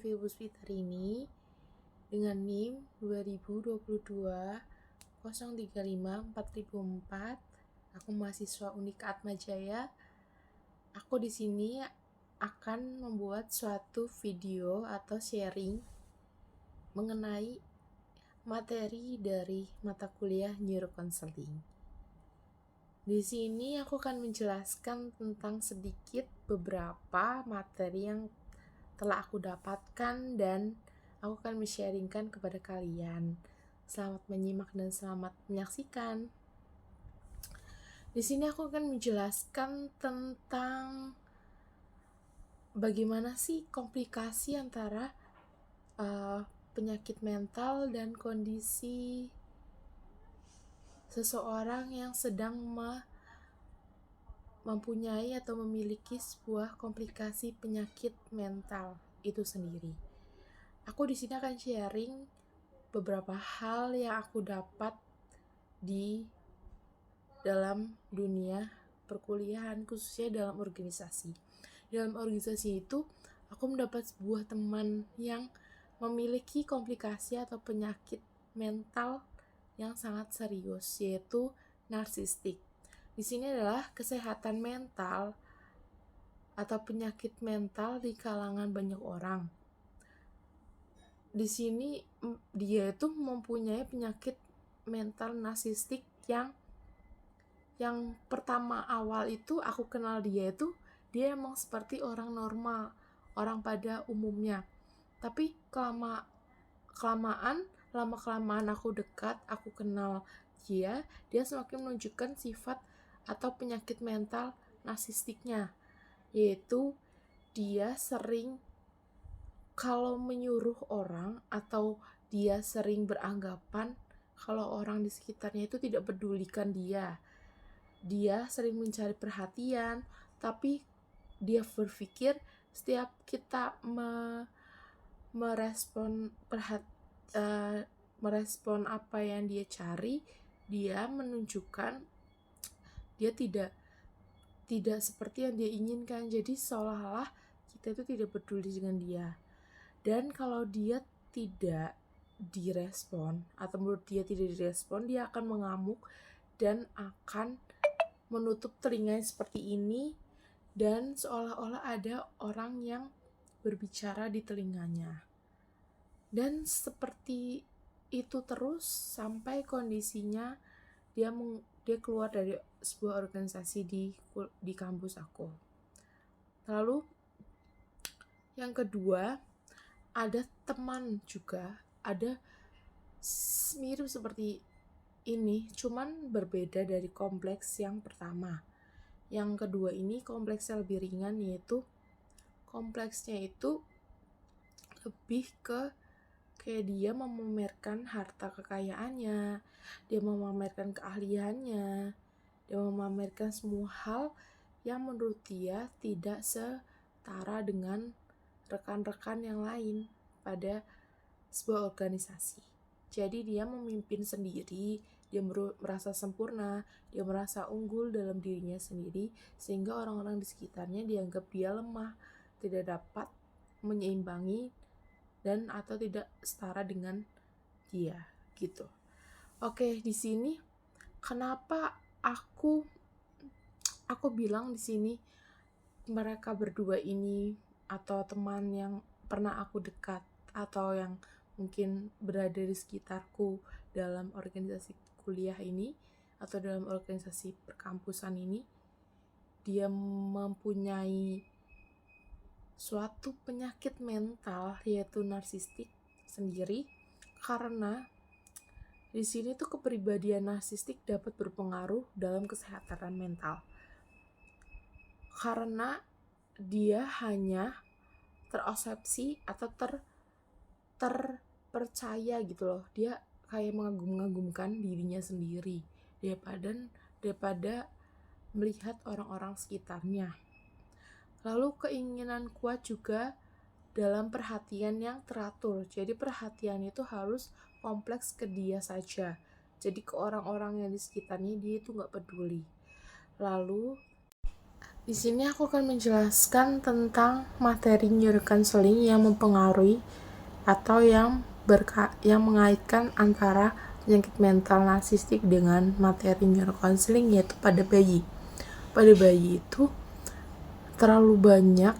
Puspit hari ini dengan NIM 2022 035 4004. Aku mahasiswa Unika Atmajaya. Aku di sini akan membuat suatu video atau sharing mengenai materi dari mata kuliah Neuroconsulting. Di sini aku akan menjelaskan tentang sedikit beberapa materi yang telah aku dapatkan dan aku akan men-sharingkan kepada kalian. Selamat menyimak dan selamat menyaksikan. Di sini aku akan menjelaskan tentang bagaimana sih komplikasi antara penyakit mental dan kondisi seseorang yang sedang mempunyai atau memiliki sebuah komplikasi penyakit mental itu sendiri. Aku di sini akan sharing beberapa hal yang aku dapat di dalam dunia perkuliahan, khususnya dalam organisasi. Dalam organisasi itu, aku mendapat sebuah teman yang memiliki komplikasi atau penyakit mental yang sangat serius, yaitu narsistik. Di sini adalah kesehatan mental atau penyakit mental di kalangan banyak orang. Di sini dia itu mempunyai penyakit mental narsistik yang pertama awal itu aku kenal dia emang seperti orang normal, orang pada umumnya. Tapi lama-kelamaan aku dekat, aku kenal dia semakin menunjukkan sifat atau penyakit mental narsistiknya, yaitu dia sering kalau menyuruh orang atau dia sering beranggapan kalau orang di sekitarnya itu tidak pedulikan dia. Dia sering mencari perhatian, tapi dia berpikir setiap kita merespon apa yang dia cari, dia menunjukkan dia tidak seperti yang dia inginkan. Jadi seolah-olah kita itu tidak peduli dengan dia. Dan kalau dia tidak direspon atau menurut dia tidak direspon, dia akan mengamuk dan akan menutup telinganya seperti ini, dan seolah-olah ada orang yang berbicara di telinganya. Dan seperti itu terus sampai kondisinya dia keluar dari sebuah organisasi di kampus aku. Lalu yang kedua, ada teman juga, ada mirip seperti ini, cuman berbeda dari kompleks yang pertama. Yang kedua ini kompleksnya lebih ringan, yaitu kompleksnya itu lebih ke kayak dia memamerkan harta kekayaannya, dia memamerkan keahliannya, dia memamerkan semua hal yang menurut dia tidak setara dengan rekan-rekan yang lain pada sebuah organisasi. Jadi dia memimpin sendiri, dia merasa sempurna, dia merasa unggul dalam dirinya sendiri, sehingga orang-orang di sekitarnya dianggap dia lemah, tidak dapat menyeimbangi dan atau tidak setara dengan dia gitu. Oke, di sini kenapa aku bilang di sini mereka berdua ini atau teman yang pernah aku dekat atau yang mungkin berada di sekitarku dalam organisasi kuliah ini atau dalam organisasi perkampusan ini, dia mempunyai suatu penyakit mental yaitu narsistik sendiri, karena di sini tuh kepribadian narsistik dapat berpengaruh dalam kesehatan mental. Karena dia hanya terobsesi atau terpercaya gitu loh. Dia kayak mengagum-agumkan dirinya sendiri daripada melihat orang-orang sekitarnya. Lalu keinginan kuat juga dalam perhatian yang teratur. Jadi perhatian itu harus kompleks ke dia saja. Jadi ke orang-orang yang di sekitarnya dia itu gak peduli. Lalu Di sini aku akan menjelaskan tentang materi neurocounseling yang mempengaruhi atau yang mengaitkan antara penyakit mental narsistik dengan materi neurocounseling, yaitu pada bayi. Pada bayi itu terlalu banyak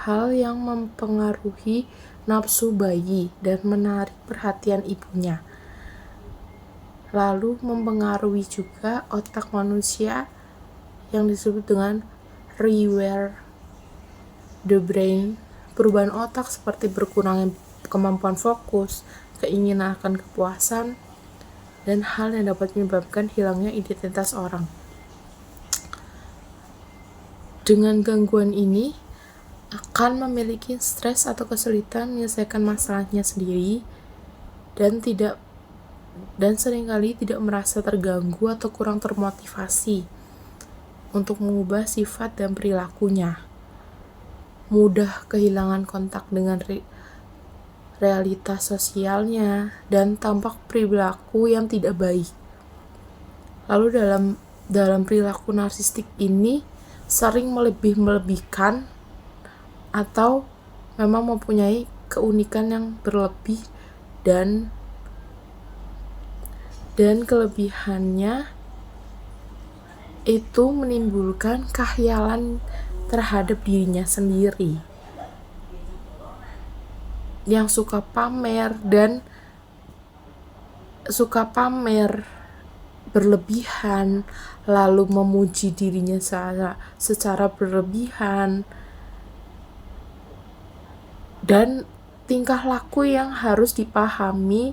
hal yang mempengaruhi nafsu bayi dan menarik perhatian ibunya. Lalu mempengaruhi juga otak manusia yang disebut dengan rewire the brain. Perubahan otak seperti berkurangnya kemampuan fokus, keinginan akan kepuasan, dan hal yang dapat menyebabkan hilangnya identitas orang. Dengan gangguan ini akan memiliki stres atau kesulitan menyelesaikan masalahnya sendiri dan seringkali tidak merasa terganggu atau kurang termotivasi untuk mengubah sifat dan perilakunya. Mudah kehilangan kontak dengan realitas sosialnya dan tampak perilaku yang tidak baik. Lalu dalam perilaku narsistik ini sering melebihkan atau memang mempunyai keunikan yang berlebih, dan kelebihannya itu menimbulkan khayalan terhadap dirinya sendiri, yang suka pamer berlebihan, lalu memuji dirinya secara berlebihan, dan tingkah laku yang harus dipahami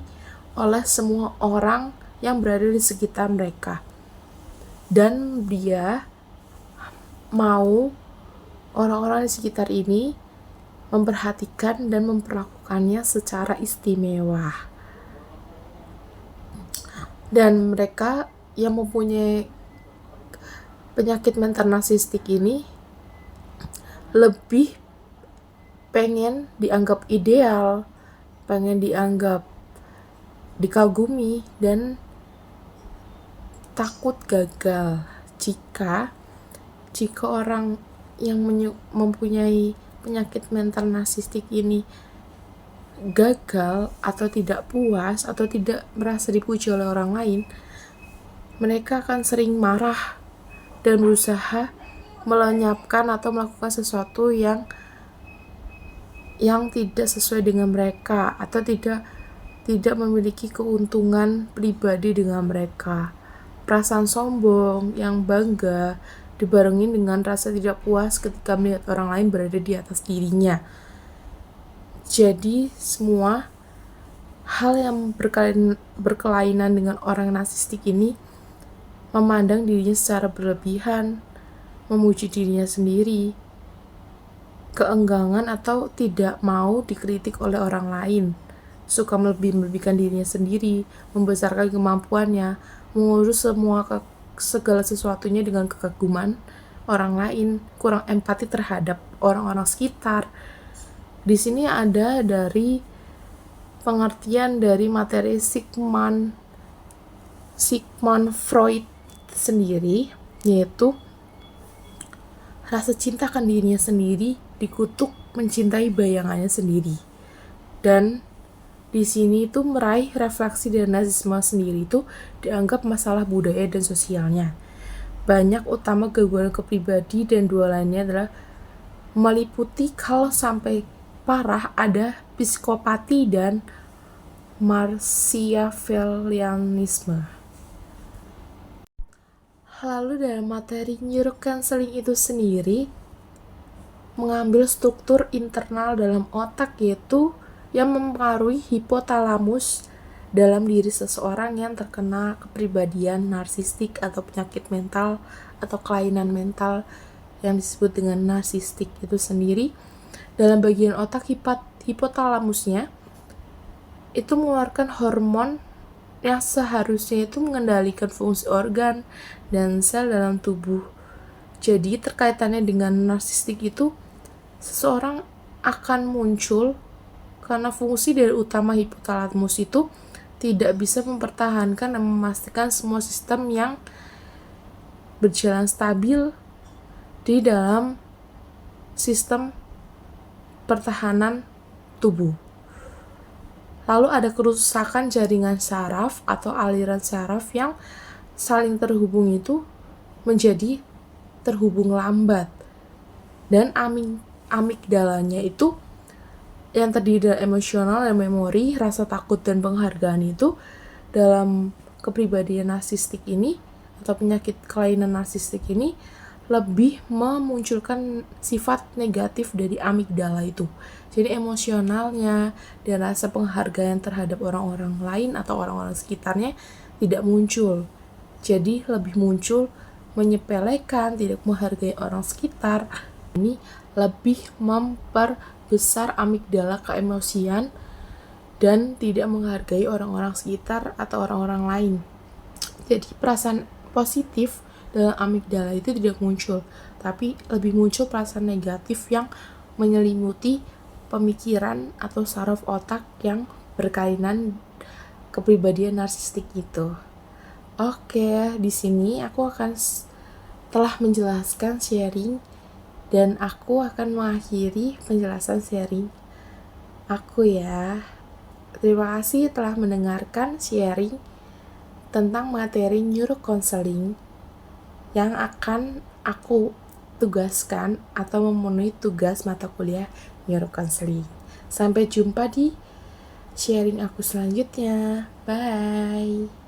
oleh semua orang yang berada di sekitar mereka. Dan dia mau orang-orang di sekitar ini memperhatikan dan memperlakukannya secara istimewa. Dan mereka yang mempunyai penyakit mental narsistik ini lebih pengen dianggap ideal, pengen dianggap dikagumi, dan takut gagal jika orang yang mempunyai penyakit mental narsistik ini gagal atau tidak puas atau tidak merasa dipuji oleh orang lain, mereka akan sering marah dan berusaha melenyapkan atau melakukan sesuatu yang tidak sesuai dengan mereka atau tidak memiliki keuntungan pribadi dengan mereka. Perasaan sombong yang bangga dibarengi dengan rasa tidak puas ketika melihat orang lain berada di atas dirinya. Jadi semua hal yang berkelainan dengan orang narsistik ini memandang dirinya secara berlebihan, memuji dirinya sendiri, keenggangan atau tidak mau dikritik oleh orang lain, suka melebihkan dirinya sendiri, membesarkan kemampuannya, mengurus segala sesuatunya dengan kekaguman orang lain, kurang empati terhadap orang-orang sekitar. Di sini ada dari pengertian dari materi Sigmund Freud sendiri, yaitu rasa cinta akan dirinya sendiri dikutuk mencintai bayangannya sendiri. Dan di sini itu meraih refleksi dari narsisme sendiri itu dianggap masalah budaya dan sosialnya. Banyak utama gangguan kepribadi dan dua lainnya adalah meliputi kalau sampai parah ada psikopati dan Machiavellianisme. Lalu dalam materi neurocounseling itu sendiri mengambil struktur internal dalam otak, yaitu yang mempengaruhi hipotalamus dalam diri seseorang yang terkena kepribadian narsistik atau penyakit mental atau kelainan mental yang disebut dengan narsistik itu sendiri. Dalam bagian otak hipotalamusnya itu mengeluarkan hormon yang seharusnya itu mengendalikan fungsi organ dan sel dalam tubuh. Jadi terkaitannya dengan narsistik itu seseorang akan muncul karena fungsi dari utama hipotalamus itu tidak bisa mempertahankan dan memastikan semua sistem yang berjalan stabil di dalam sistem pertahanan tubuh. Lalu ada kerusakan jaringan saraf atau aliran saraf yang saling terhubung itu menjadi terhubung lambat. Dan amigdalanya itu yang terdiri dari emosional dan memori, rasa takut dan penghargaan itu dalam kepribadian narsistik ini atau penyakit kelainan narsistik ini lebih memunculkan sifat negatif dari amigdala itu. Jadi emosionalnya dan rasa penghargaan terhadap orang-orang lain atau orang-orang sekitarnya tidak muncul. Jadi lebih muncul menyepelekan, tidak menghargai orang sekitar. Ini lebih memperbesar amigdala keemosian dan tidak menghargai orang-orang sekitar atau orang-orang lain. Jadi perasaan positif dalam amigdala itu tidak muncul, tapi lebih muncul perasaan negatif yang menyelimuti pemikiran atau saraf otak yang berkaitan kepribadian narsistik itu. Oke, di sini aku akan telah menjelaskan sharing dan aku akan mengakhiri penjelasan sharing aku ya. Terima kasih telah mendengarkan sharing tentang materi neurocounseling yang akan aku tugaskan atau memenuhi tugas mata kuliah neurocounseling. Sampai jumpa di sharing aku selanjutnya. Bye.